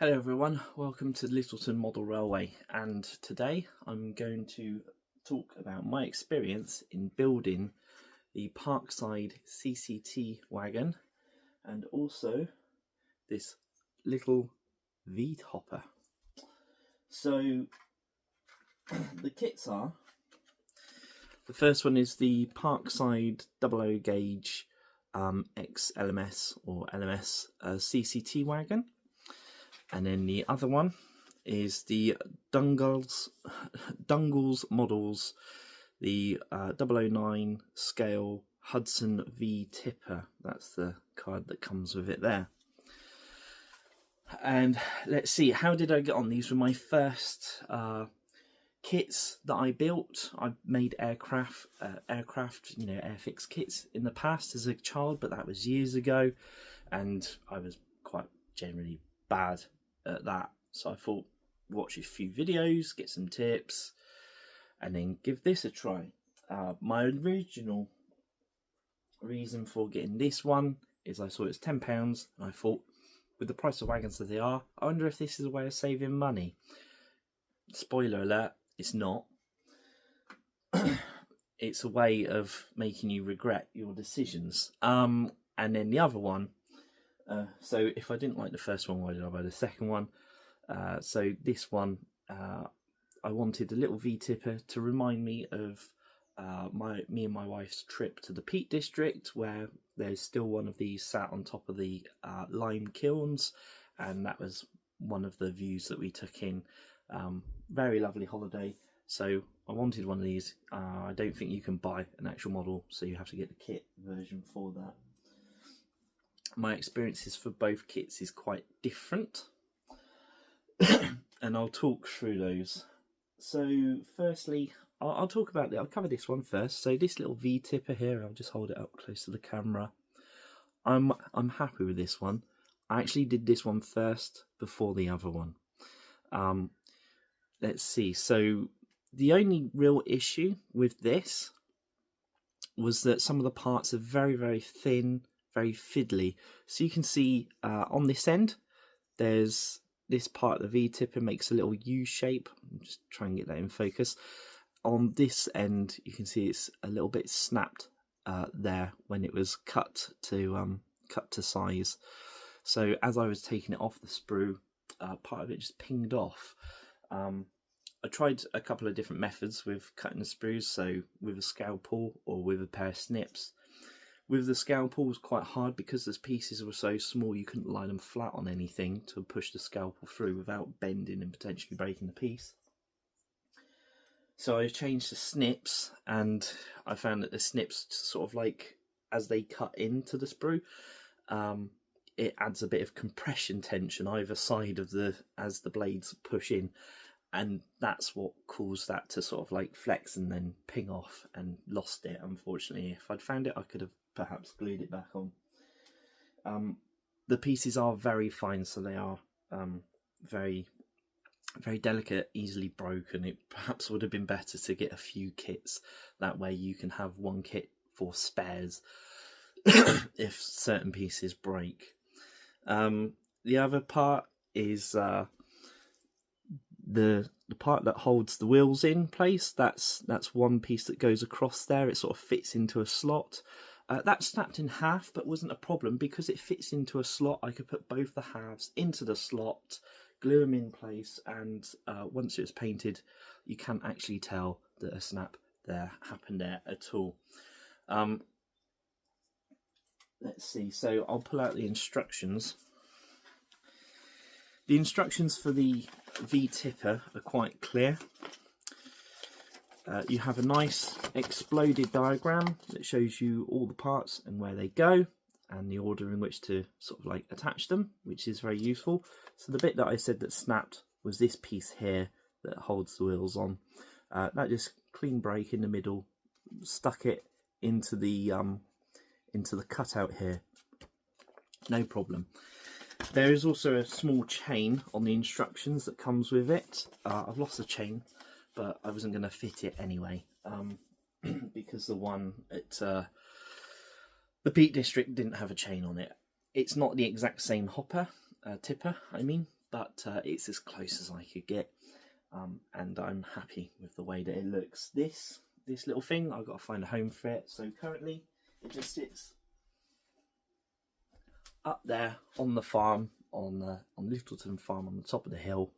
Hello everyone, welcome to the Littleton Model Railway, and today I'm going to talk about my experience in building the Parkside CCT wagon and also this little V-hopper. So the kits are, the first one is the Parkside 00 gauge XLMS or LMS CCT wagon. And then the other one is the Dungles models, the 009 scale Hudson V tipper. That's the card that comes with it there. And let's see, how did I get on? These were my first kits that I built. I made aircraft, airfix kits in the past as a child, but that was years ago, and I was quite generally bad at that, so I thought watch a few videos, get some tips, and then give this a try. My original reason for getting this one is I saw it was £10 and I thought, with the price of wagons that they are, I wonder if this is a way of saving money. Spoiler alert, it's not. It's a way of making you regret your decisions. And then the other one, so if I didn't like the first one, why did I buy the second one? So this one, I wanted a little V-tipper to remind me of me and my wife's trip to the Peak District, where there's still one of these sat on top of the lime kilns, and that was one of the views that we took in. Very lovely holiday. So I wanted one of these. I don't think you can buy an actual model, so you have to get the kit version for that. My experiences for both kits is quite different, and I'll talk through those. So firstly, I'll talk about I'll cover this one first. So this little V-tipper here, I'll just hold it up close to the camera. I'm happy with this one. I actually did this one first before the other one. Let's see. So the only real issue with this was that some of the parts are very, very thin, very fiddly. So you can see on this end, there's this part of the V-tipper makes a little U shape. I'll just try and get that in focus. On this end, you can see it's a little bit snapped there when it was cut to size. So as I was taking it off the sprue, part of it just pinged off. I tried a couple of different methods with cutting the sprues, so with a scalpel or with a pair of snips. With the scalpel, it was quite hard because the pieces were so small you couldn't lie them flat on anything to push the scalpel through without bending and potentially breaking the piece. So I changed to snips, and I found that the snips sort of like, as they cut into the sprue, it adds a bit of compression tension either side of as the blades push in, and that's what caused that to sort of like flex and then ping off, and lost it, unfortunately. If I'd found it, I could have perhaps glued it back on. The pieces are very fine, so they are very, very delicate, easily broken. It perhaps would have been better to get a few kits, that way you can have one kit for spares if certain pieces break. The other part is the part that holds the wheels in place. That's one piece that goes across there. It sort of fits into a slot. That snapped in half, but wasn't a problem because it fits into a slot. I could put both the halves into the slot, glue them in place, and once it was painted, you can't actually tell that a snap there happened there at all. Let's see, so I'll pull out the instructions. The instructions for the V-tipper are quite clear. You have a nice exploded diagram that shows you all the parts and where they go and the order in which to sort of like attach them, which is very useful. So the bit that I said that snapped was this piece here that holds the wheels on. That just clean break in the middle, stuck it into the cutout here, no problem. There is also a small chain on the instructions that comes with it. I've lost the chain, but I wasn't going to fit it anyway, because the one at the Peak District didn't have a chain on it. It's not the exact same hopper, tipper, I mean, but it's as close as I could get, and I'm happy with the way that it looks. This little thing, I've got to find a home for it, so currently it just sits up there on the farm, on Littleton Farm, on the top of the hill,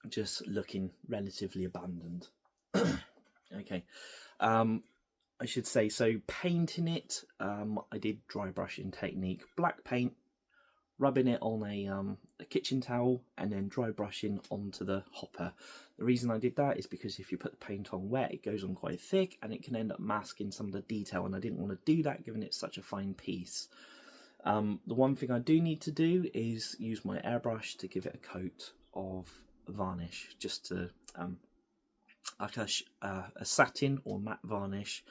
just looking relatively abandoned. Okay, I should say, so painting it, I did dry brushing technique, black paint, rubbing it on a kitchen towel, and then dry brushing onto the hopper. The reason I did that is because if you put the paint on wet, it goes on quite thick and it can end up masking some of the detail, and I didn't want to do that given it's such a fine piece. The one thing I do need to do is use my airbrush to give it a coat of varnish, just to like a satin or matte varnish,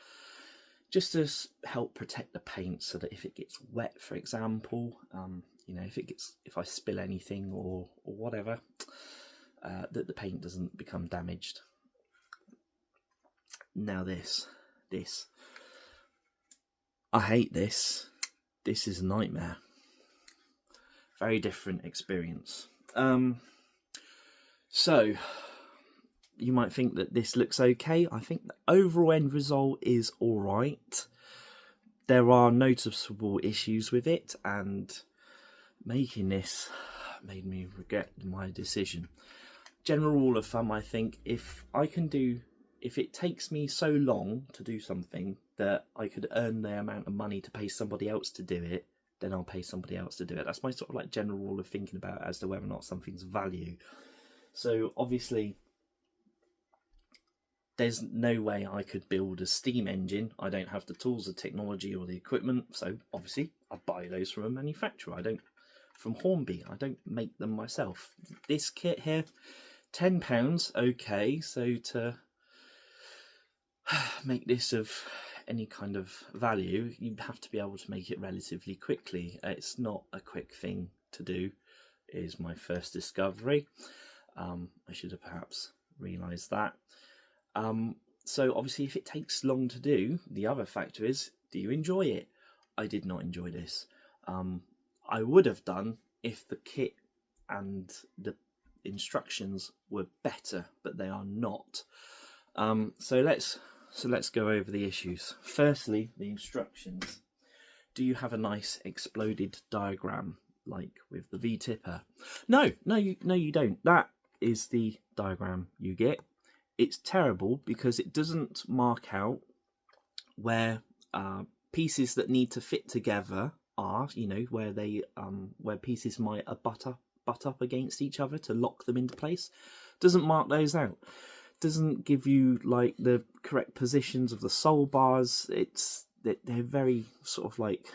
just to help protect the paint, so that if it gets wet, for example, you know, if I spill anything or whatever, that the paint doesn't become damaged. Now this, I hate this. This is a nightmare. Very different experience. So you might think that this looks okay. I think the overall end result is all right. There are noticeable issues with it, and making this made me regret my decision. General rule of thumb, I think, if it takes me so long to do something that I could earn the amount of money to pay somebody else to do it, then I'll pay somebody else to do it. That's my sort of like general rule of thinking about it as to whether or not something's value. So obviously, there's no way I could build a steam engine. I don't have the tools, the technology, or the equipment. So obviously, I buy those from a manufacturer. From Hornby. I don't make them myself. This kit here, £10. Okay, so to make this of any kind of value, you'd have to be able to make it relatively quickly. It's not a quick thing to do, is my first discovery. I should have perhaps realised that. So obviously, if it takes long to do, the other factor is, do you enjoy it? I did not enjoy this. I would have done if the kit and the instructions were better, but they are not. So let's go over the issues. Firstly, the instructions. Do you have a nice exploded diagram like with the V-tipper? No, you don't. That is the diagram you get. It's terrible because it doesn't mark out where pieces that need to fit together are, you know, where pieces might butt up against each other to lock them into place. Doesn't mark those out. Doesn't give you like the correct positions of the sole bars. They're very sort of like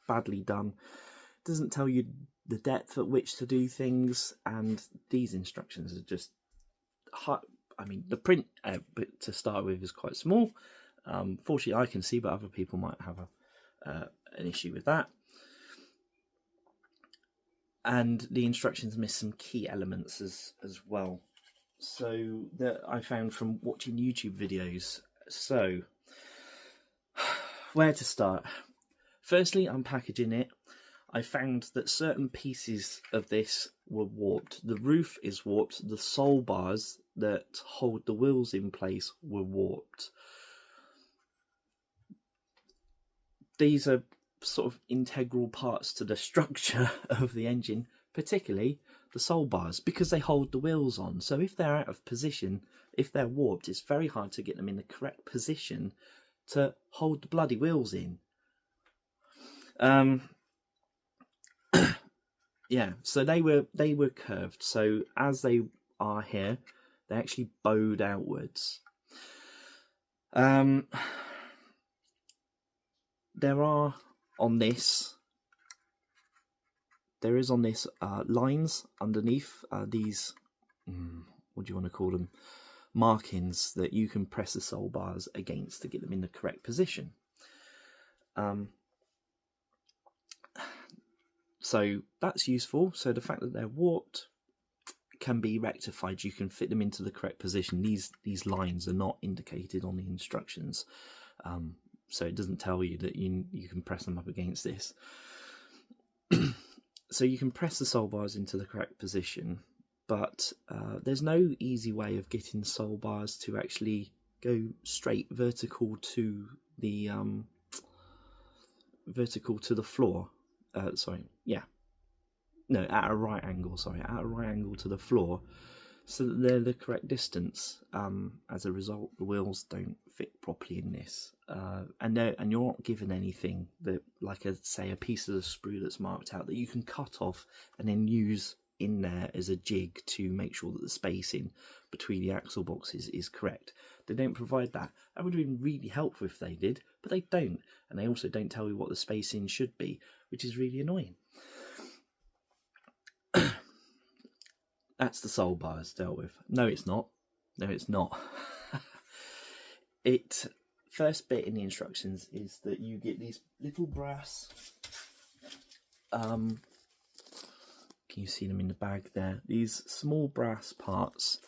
badly done. Doesn't tell you the depth at which to do things, and these instructions are just hard. I mean, the print to start with is quite small. Fortunately, I can see, but other people might have an issue with that. And the instructions miss some key elements as well. So that I found from watching YouTube videos. So where to start? Firstly, unpackaging it. I found that certain pieces of this were warped. The roof is warped. The sole bars that hold the wheels in place were warped. These are sort of integral parts to the structure of the engine, particularly the sole bars, because they hold the wheels on. So if they're out of position, if they're warped, it's very hard to get them in the correct position to hold the bloody wheels in. Yeah, so they were curved. So as they are here, they actually bowed outwards. There is on this lines underneath these, what do you want to call them, markings that you can press the sole bars against to get them in the correct position. So that's useful. So the fact that they're warped can be rectified. You can fit them into the correct position. These lines are not indicated on the instructions, so it doesn't tell you that you can press them up against this. So you can press the soul bars into the correct position, but there's no easy way of getting soul bars to actually go straight vertical to the floor. At a right angle. At a right angle to the floor, so that they're the correct distance. As a result, the wheels don't fit properly in this, and you're not given anything that, like say, a piece of the sprue that's marked out that you can cut off and then use in there as a jig to make sure that the spacing between the axle boxes is correct. They don't provide that. That would have been really helpful if they did, but they don't, and they also don't tell you what the spacing should be, which is really annoying. That's the soul bars dealt with. No, it's not. It first bit in the instructions is that you get these little brass. Can you see them in the bag there? These small brass parts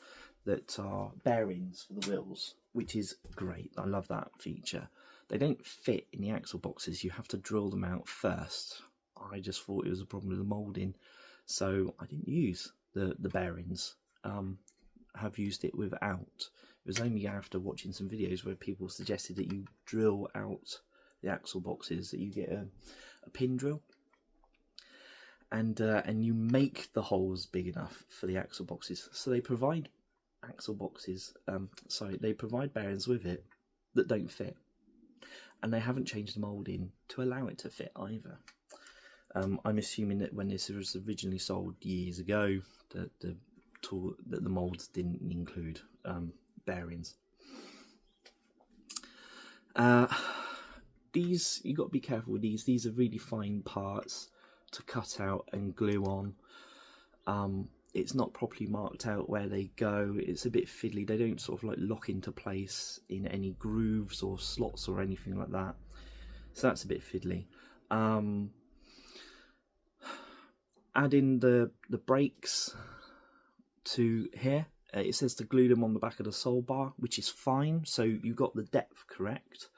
that are bearings for the wheels, which is great. I love that feature. They don't fit in the axle boxes. You have to drill them out first. I just thought it was a problem with the moulding, so I didn't use the bearings. Have used it without. It was only after watching some videos where people suggested that you drill out the axle boxes that you get a pin drill, and you make the holes big enough for the axle boxes. So they provide axle boxes. They provide bearings with it that don't fit, and they haven't changed the moulding to allow it to fit either. I'm assuming that when this was originally sold years ago, that the moulds didn't include bearings. These, you got to be careful with these. These are really fine parts to cut out and glue on. It's not properly marked out where they go. It's a bit fiddly. They don't sort of like lock into place in any grooves or slots or anything like that. So that's a bit fiddly. Add in the brakes to here. It says to glue them on the back of the soul bar, which is fine. So you got the depth correct,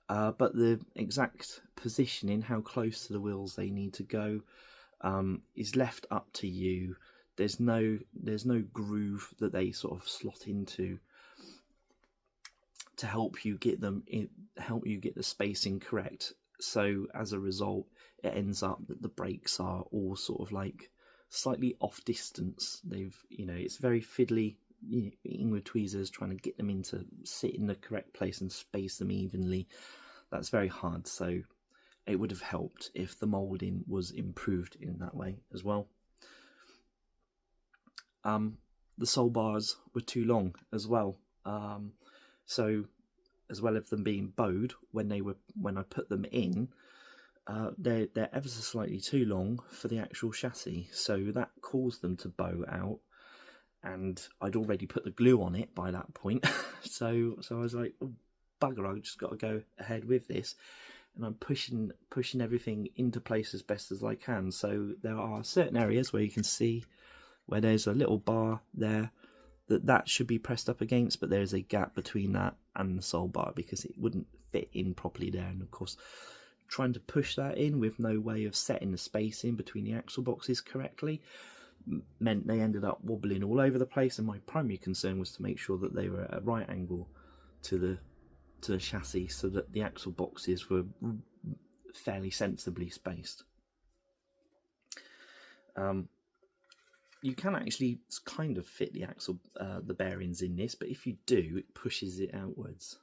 but the exact positioning, how close to the wheels they need to go, is left up to you. There's no groove that they sort of slot into to help you get the spacing correct. So as a result, it ends up that the brakes are all sort of like slightly off distance. It's very fiddly, with tweezers trying to get them into sit in the correct place and space them evenly. That's very hard. So it would have helped if the moulding was improved in that way as well. The soul bars were too long as well. So as well as them being bowed when I put them in, they're ever so slightly too long for the actual chassis, so that caused them to bow out, and I'd already put the glue on it by that point. so I was like, oh, bugger, I've just got to go ahead with this, and I'm pushing everything into place as best as I can. So there are certain areas where you can see where there's a little bar there that should be pressed up against, but there's a gap between that and the soul bar because it wouldn't fit in properly there. And of course, trying to push that in with no way of setting the spacing between the axle boxes correctly meant they ended up wobbling all over the place, and my primary concern was to make sure that they were at a right angle to the chassis so that the axle boxes were fairly sensibly spaced. You can actually kind of fit the axle, the bearings in this, but if you do, it pushes it outwards.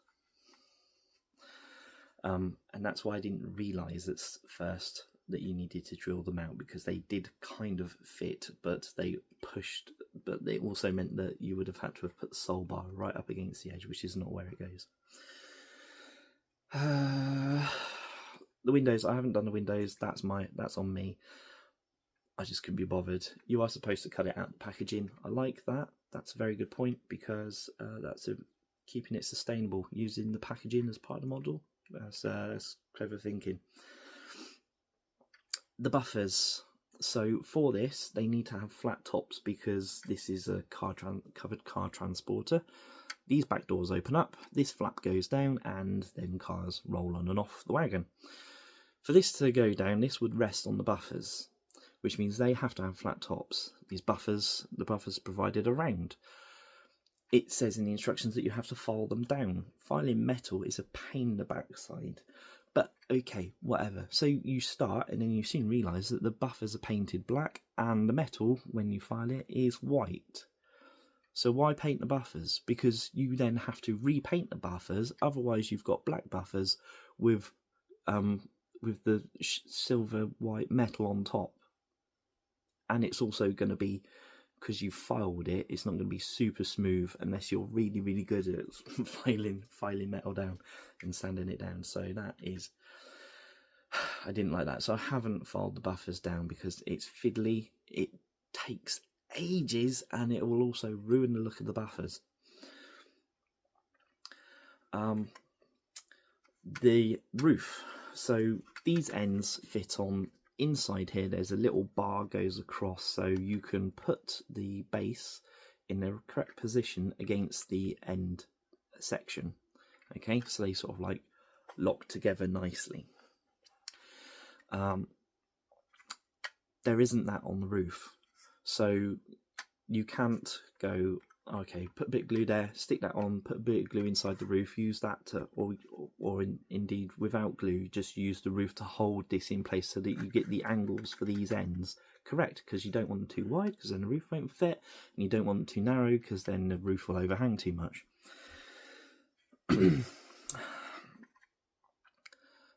And that's why I didn't realise at first that you needed to drill them out, because they did kind of fit, but they pushed. But it also meant that you would have had to have put the soul bar right up against the edge, which is not where it goes. The windows, I haven't done the windows. That's on me. I just couldn't be bothered. You are supposed to cut it out of the packaging. I like that. That's a very good point, because that's keeping it sustainable, using the packaging as part of the model. That's clever thinking. The buffers. So for this, they need to have flat tops because this is a covered car transporter. These back doors open up, this flap goes down, and then cars roll on and off the wagon. For this to go down, this would rest on the buffers. which means they have to have flat tops. These buffers, the buffers provided are round. It says in the instructions that you have to file them down. Filing metal is a pain in the backside. But okay, whatever. So you start and then you soon realise that the buffers are painted black and the metal, when you file it, is white. So why paint the buffers? Because you then have to repaint the buffers, otherwise you've got black buffers with the silver white metal on top. And it's also going to be, because you've filed it, it's not going to be super smooth unless you're really, really good at filing metal down and sanding it down. So that is, I didn't like that. So I haven't filed the buffers down because it's fiddly, it takes ages, and it will also ruin the look of the buffers. The roof. So these ends fit on inside here. There's a little bar goes across, so you can put the base in the correct position against the end section. Okay, so they sort of like lock together nicely. There isn't that on the roof, so you can't go, okay, put a bit of glue there, stick that on, put a bit of glue inside the roof, use that to, indeed without glue, just use the roof to hold this in place so that you get the angles for these ends correct, because you don't want them too wide because then the roof won't fit, and you don't want them too narrow because then the roof will overhang too much.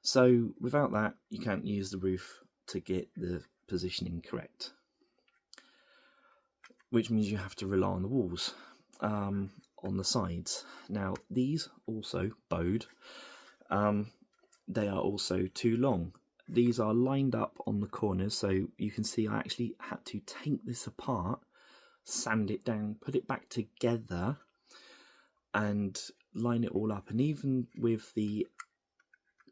So without that, you can't use the roof to get the positioning correct, which means you have to rely on the walls on the sides. Now these also bowed, they are also too long. These are lined up on the corners, so you can see I actually had to take this apart, sand it down, put it back together and line it all up. And even with the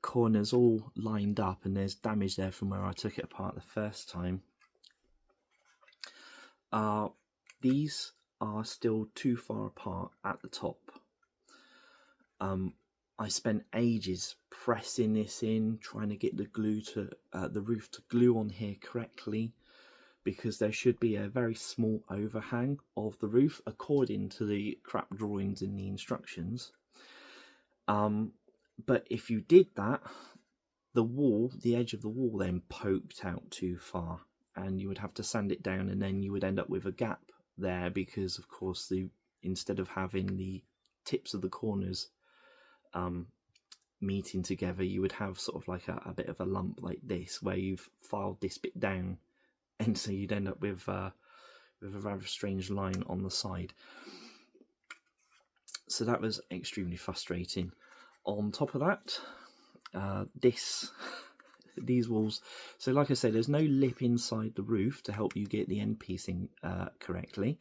corners all lined up, and there's damage there from where I took it apart the first time, these are still too far apart at the top. I spent ages pressing this in, trying to get the glue to the roof to glue on here correctly, because there should be a very small overhang of the roof according to the crap drawings in the instructions. But if you did that, the edge of the wall then poked out too far, and you would have to sand it down, and then you would end up with a gap there, because of course instead of having the tips of the corners meeting together, you would have sort of like a bit of a lump like this where you've filed this bit down, and so you'd end up with a rather strange line on the side. So that was extremely frustrating. On top of that, these walls, so like I said, there's no lip inside the roof to help you get the end piecing correctly.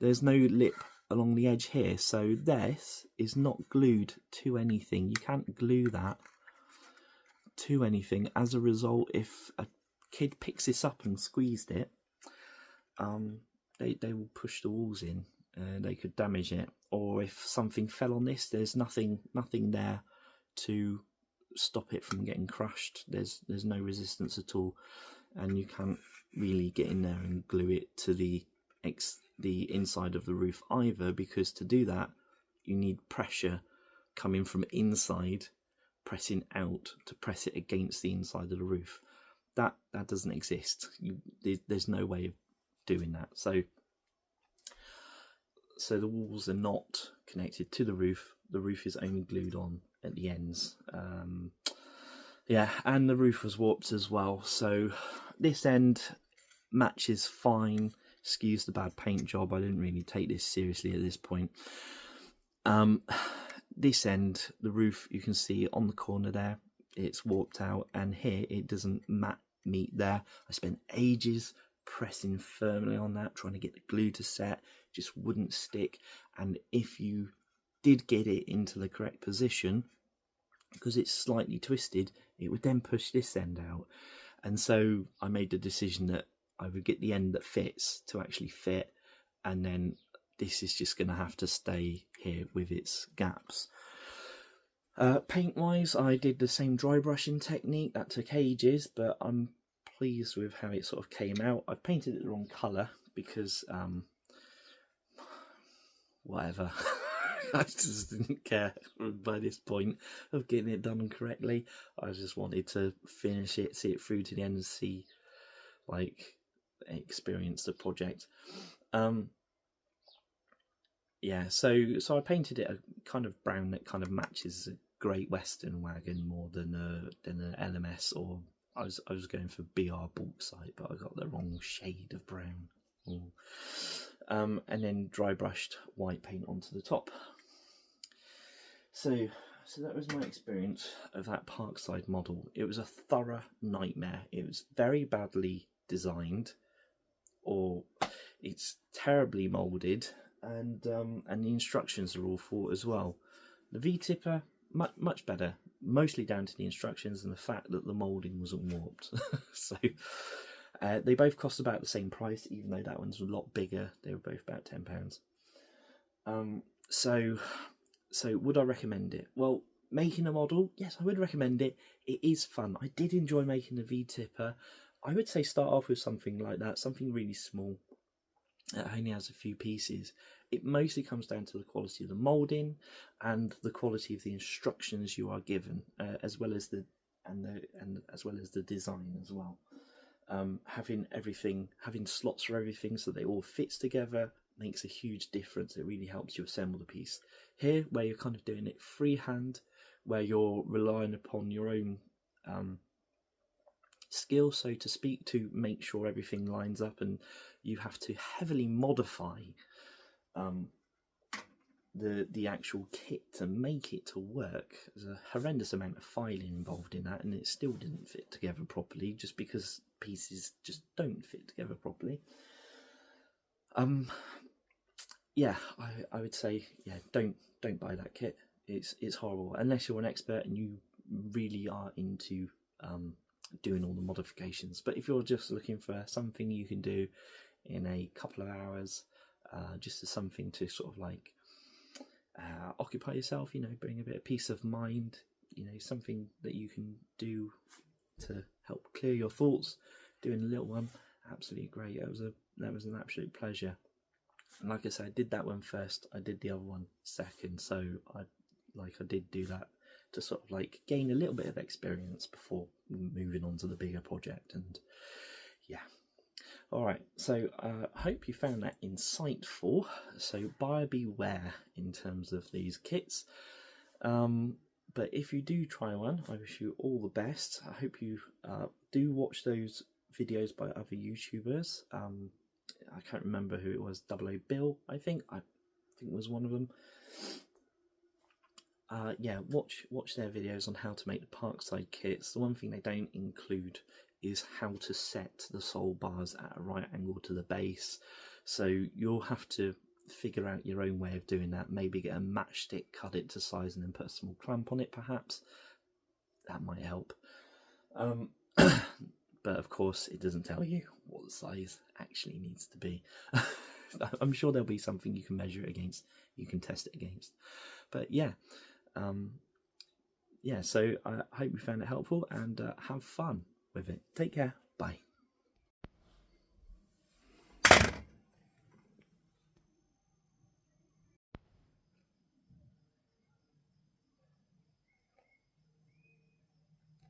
There's no lip along the edge here, so this is not glued to anything. You can't glue that to anything. As a result, if a kid picks this up and squeezed it, they will push the walls in. They could damage it, or if something fell on this, there's nothing there to stop it from getting crushed. There's no resistance at all, and you can't really get in there and glue it to the inside of the roof either, because to do that you need pressure coming from inside pressing out to press it against the inside of the roof. That doesn't exist. There's no way of doing that. So the walls are not connected to the roof. The roof is only glued on at the ends. Yeah, and the roof was warped as well. So this end matches fine. Excuse the bad paint job. I didn't really take this seriously at this point. This end, the roof, you can see on the corner there, it's warped out, and here it doesn't meet there. I spent ages pressing firmly on that, trying to get the glue to set. Just wouldn't stick. And if you did get it into the correct position, because it's slightly twisted, it would then push this end out. And so I made the decision that I would get the end that fits to actually fit, and then this is just going to have to stay here with its gaps. Paint wise, I did the same dry brushing technique. That took ages, but I'm pleased with how it sort of came out. I've painted it the wrong colour because whatever. I just didn't care by this point of getting it done correctly. I just wanted to finish it, see it through to the end, and see, like, experience the project. Yeah, so I painted it a kind of brown that kind of matches a Great Western wagon more than an LMS, or I was going for BR Parkside, but I got the wrong shade of brown. And then dry brushed white paint onto the top. So that was my experience of that Parkside model. It was a thorough nightmare. It was very badly designed, or it's terribly moulded, and the instructions are awful as well. The V-tipper, much better, mostly down to the instructions and the fact that the moulding wasn't warped. So they both cost about the same price, even though that one's a lot bigger. They were both about £10. So would I recommend it? Well, making a model, yes, I would recommend it. It is fun. I did enjoy making the V-tipper. I would say start off with something like that, something really small that only has a few pieces. It mostly comes down to the quality of the moulding and the quality of the instructions you are given, as well as the design as well. Having slots for everything so they all fits together makes a huge difference. It really helps you assemble the piece. Here, where you're kind of doing it freehand, where you're relying upon your own skill, so to speak, to make sure everything lines up, and you have to heavily modify the actual kit to make it to work. There's a horrendous amount of filing involved in that, and it still didn't fit together properly, just because pieces just don't fit together properly. Yeah, I would say, yeah, don't buy that kit. It's horrible unless you're an expert and you really are into doing all the modifications. But if you're just looking for something you can do in a couple of hours, just as something to sort of like occupy yourself, bring a bit of peace of mind, something that you can do to help clear your thoughts, doing a little one, absolutely great. That was an absolute pleasure. And like I said, I did that one first, I did the other one second, so I did do that to sort of like gain a little bit of experience before moving on to the bigger project. And yeah, all right, so I hope you found that insightful. So buyer beware in terms of these kits, but if you do try one, I wish you all the best. I hope you do watch those videos by other YouTubers. I can't remember who it was. 00 Bill, I think was one of them. Yeah, watch their videos on how to make the Parkside kits. The one thing they don't include is how to set the sole bars at a right angle to the base. So you'll have to figure out your own way of doing that. Maybe get a matchstick, cut it to size, and then put a small clamp on it, perhaps. That might help. But of course, it doesn't tell you what the size actually needs to be. I'm sure there'll be something you can measure it against, you can test it against. But yeah, so I hope you found it helpful, and have fun with it. Take care. Bye.